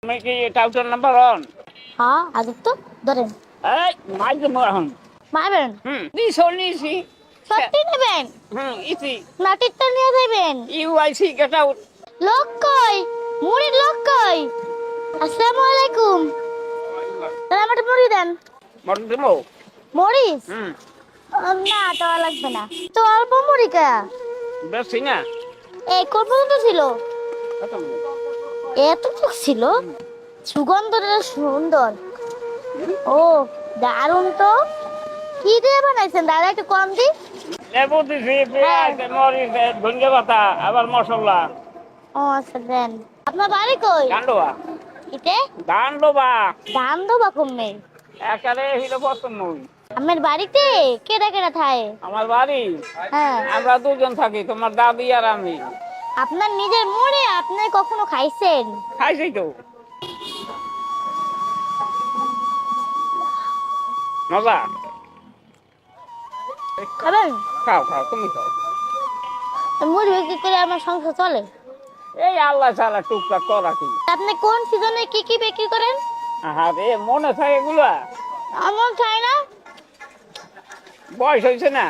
তুমি কি টাউটার number one? হ্যাঁ আগে তো ধরেন। এই মাই দেবো এখন। মারবেন? নিয়েছি। সত্যি নেবেন? ইসি নাটিরটা নিয়ে যাবেন? UIC get out. লোক কই? মুড়ির লোক কই? আসসালামু আলাইকুম। তাহলে আমাকে মুড়ি দেন। মটন দেবো? মরিস? না দেওয়া লাগবে না তো, অল্প মুড়ি কা বেশি না। এই কোন পর্যন্ত ছিল? এতটুক ছিল? সুগন্ধটা সুন্দর। ও দারুণ তো। কি দিয়ে বানাইছেন দাদা, একটু কম দি। লেবু দিছি, পেঁয়াজ, মরিচ, ধনিয়া পাতা, আবার মশলা। ও আচ্ছা দেন। আপনার বাড়ি কই? গান্ডোবা। কিতে? গান্ডোবা। ধান দোবা কমে। একারে হইলো পছন্দ। আমার বাড়িতে কেডা কেডা থাকে? আমার বাড়ি হ্যাঁ আমরা দুজন থাকি, তোমার দাদি আর আমি। আপনার নিজের মুড়ি আপনি কখনো খাইছেন? খাইছি তো, মজা। খাবেন? খাও খাও, তুমি খাও। মুড়ি বিক্রি করে আমার সংসার চলে। এই আল্লাহ ছাড়া টুকটাক করা কি। আপনি কোন সিজনে কি কি বিক্রি করেন? আরে মনে থাকে এগুলা? আমার খাই না। বয়স হয়েছে না।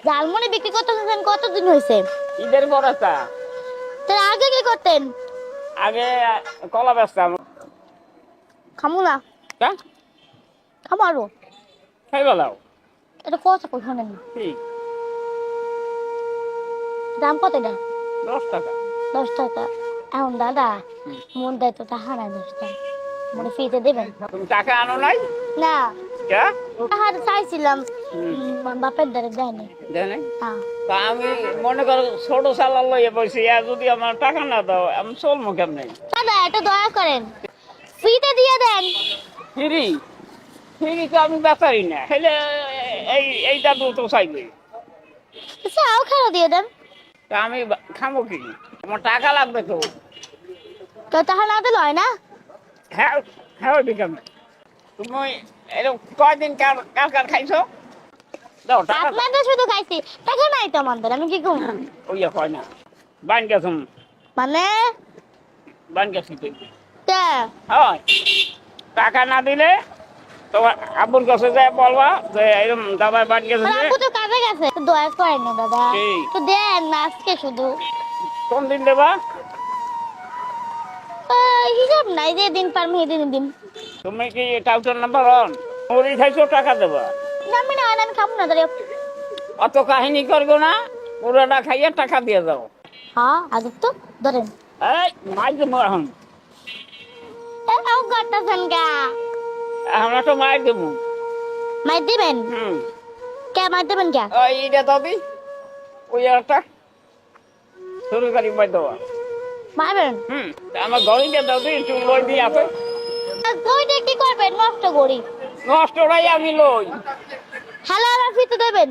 ঝালমুড়ি বিক্রি করতেছেন কতদিন হয়েছে? ঈদের পর একটা। তার আগে কি করতেন? আগে কলা বেচতাম। খামু না। কা? খামো আরো। খাই বলাও। এটা কথা কই শোনেন। ঠিক। দাম কত এটা? 10 টাকা। 10 টাকা। এখন দাদা মন দেয় তো টাকা নাই 10 টাকা। মনে ফ্রিতে দেবেন? তুমি টাকা আনো নাই? না কা? টাকা চাইছিলাম, বাপের দ্বারে দেয়নি। জানে? হ্যাঁ তা আমি মনে করো ছোট সালা লইয়ে বসে, আর যদি আমার টাকা না দাও আমি চলবো কেমনে? দাদা এটা দয়া করেন, ফ্রিতে দিয়ে দেন। ফিরি ফিরি তো আমি বেচারি না, হেলে এই দাদু তো চাইবে। চাও খেলা দিয়ে দেন। তা আমি খামো কি? আমার টাকা লাগবে তো। তো টাকা না দিলে হয় না? হ্যাঁ হ্যাঁ বিকামে। তুমি এরকম কয়দিন কার কার কার খাইছো? দাও টাকা। আপনাদের শুধু খাইছি, টাকা নাই তো আমাদের, আমি কি করব? ওই কয় না বান গেছুম, মানে বান গেছি তুই। তা হয় টাকা না দিলে তোমার আব্বুর কাছে যায় বলবা যে এরকম দাদার বান গেছে। আমার আব্বু তো কাজে গেছে, তো দয়া করেন না দাদা, কি? তো দেন না আজকে শুধু। কোন দিন দেবা? হিসাব নাই, যে দিন পারমি দিন দিন। তুমি কি টাউটার নাম্বার ওয়ান? মুড়ি খাইছো, টাকা দেবা। না আমি না, আমি খাবো না দাঁড়িয়ে। অত কাহিনী করবো না, পুরোটা খাইয়ে টাকা দিয়ে দাও। হ্যাঁ আগে তো ধরেন। এই মাই দেবো এখন। আও করতেছেন গা। এখন একটা মাই দেবো। মাই দিবেন? কে মাই দিবেন কে? ওই এটা দাদি, ওই একটা শুরু করি মাই দেওয়া। মারবেন? আমার ঘড়িটা দাদি চুল লই দিয়ে আছে। ওইটা কি করবেন? নষ্ট করি। নষ্টটাই আমি লই। হ্যালো আমার ফিতে দেবেন?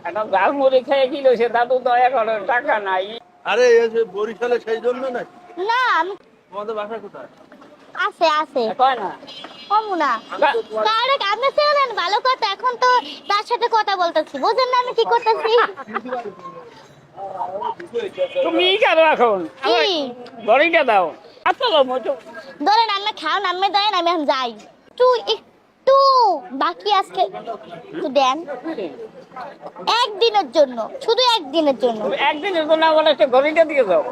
একটা ঝাল মুড়ি খেয়ে কি লইছে দাদু, দয়া করে টাকা নাই। আরে এই যে বরিশালে সেই জন্য না? না আমি তোমাদের বাসা কোথায়? আছে আছে কয় না কমু না। তাহলে আপনি চেনেন ভালো কথা, এখন তো তার সাথে কথা বলতেছি, বুঝেন না আমি কি করতেছি? তুমি কেন এখন আমার ঘড়িটা দাও। আচ্ছা মোটো ধরেন আপনি খান, আমি দেন, আমি এখন যাই। একটু বাকি আজকে একটু দেন, একদিনের জন্য, শুধু একদিনের জন্য। একদিনের জন্য আমার একটা ঘড়িটা দিয়ে দাও।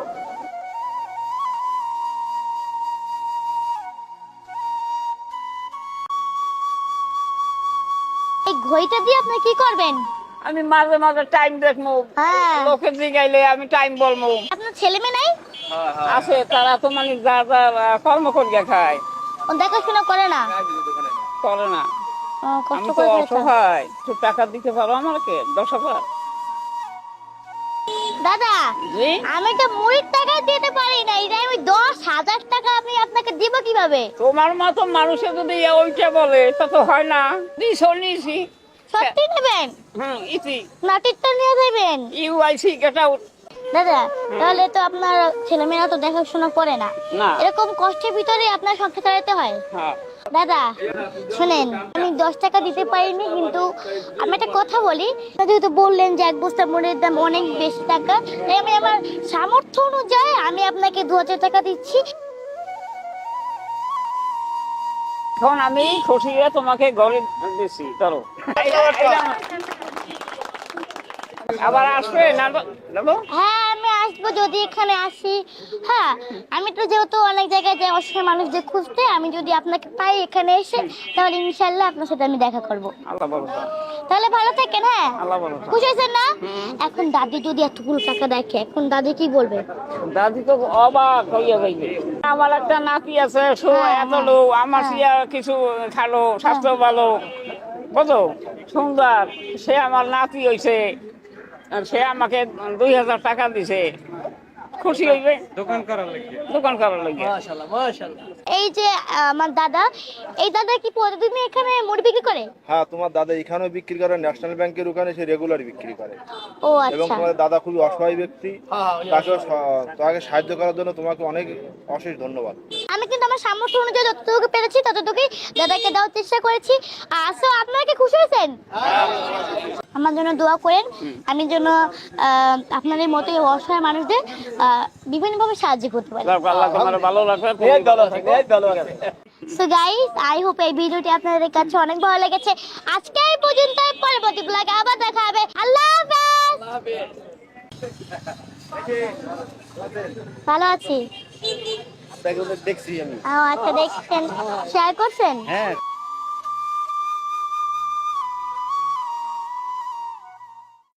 এই ঘড়িটা দিয়ে আপনি কি করবেন? আমি মাঝে মাঝে টাইম দেখবো, হ্যাঁ লোকে জিগাইলে আমি টাইম বলবো। আপনার ছেলে মেয়ে নাই? আছে, তারা তো মানে যা যা কর্ম করিয়া খায়, ও দেখাশোনা করে না? করে না। ও, কষ্ট আমি তো করে খায়। অসহায়, একটু টাকা দিতে পারো আমাকে 10,000? দাদা জি আমি তো মুড়ির টাকা দিতে পারি না, এই যে আমি 10,000 টাকা আমি আপনাকে দিব কিভাবে? তোমার মতো মানুষে যদি ওইটা বলে তা তো হয় না। নিছি। সত্যি নেবেন? ইসি নাটিরটা নিয়ে যাবেন? UIC get out. দাদা তাহলে তো আপনার ছেলেমেয়েরা তো দেখাশোনা করে না, না। এরকম কষ্টের ভিতরে আপনার সংসার চালাতে হয়। হ্যাঁ দাদা শুনেন, আমি 10 টাকা দিতে পারিনি, কিন্তু আমি একটা কথা বলি, যেহেতু বললেন যে এক বস্তা মুড়ের দাম অনেক বেশি টাকা, তাই আমি আমার সামর্থ্য অনুযায়ী আমি আপনাকে 2,000 টাকা দিচ্ছি। এখন আমি খুশি হয়ে তোমাকে ঘরে দিচ্ছি ধরো আবার আসবে না দেবো? হ্যাঁ আমি আসবো যদি এখানে আসি। হ্যাঁ আমি তো যেহেতু অনেক জায়গায় যাই অসহায় মানুষদের খুঁজতে, আমি যদি আপনাকে পাই এখানে এসে তাহলে ইনশাল্লাহ আপনার সাথে আমি দেখা করব। আল্লাহ ভরসা। তাহলে ভালো থাকেন। হ্যাঁ আল্লাহ ভরসা। খুশি হয়েছেন না? এখন দাদি যদি এতগুলো টাকা দেখে এখন দাদি কি বলবে? দাদি তো অবাক হইয়া যাইবে। আমার একটা নাতি আছে এত লোক আমার সিয়া কিছু খালো স্বাস্থ্য ভালো বুঝো সুন্দর, সে আমার নাতি হইছে, সে আমাকে 2000 টাকা দিছে, খুশি হইবে। দোকান করার লাগে। মাশাআল্লাহ মাশাআল্লাহ। এই যে আমার দাদা, এই দাদা কি প্রতিদিন এখানে মুড়ি বিক্রি করে? হ্যাঁ, তোমার দাদা এখানেও বিক্রি করে, ন্যাশনাল ব্যাংকের ওখানে সে রেগুলার বিক্রি করে। ও এবং আচ্ছা। তোমার দাদা খুবই অসহায় ব্যক্তি, হ্যাঁ, তাকে সাহায্য করার জন্য তোমাকে অনেক অশেষ ধন্যবাদ। আমি কিন্তু আমার সামর্থ্য অনুযায়ী যতটুকু পেরেছি ততটুকুই দাদাকে দেওয়ার চেষ্টা করেছি। আসো আপনারা কি খুশি হয়েছেন? আমার জন্য দোয়া করেন, আমি যেন আপনাদের মতো এই অসহায় মানুষদের বিভিন্নভাবে সাহায্য করতে পারি। আল্লাহ তোমার ভালো রাখবে। সো গাইস, আই হোপ এই ভিডিওটি আপনাদের কাছে অনেক ভালো লেগেছে। আজকে এই পর্যন্ত, পরবর্তী ব্লগে আবার দেখা হবে। আল্লাহ হাফেজ। ভালো আছি। দেখছি আমি। আচ্ছা দেখছেন, শেয়ার করছেন। হ্যাঁ।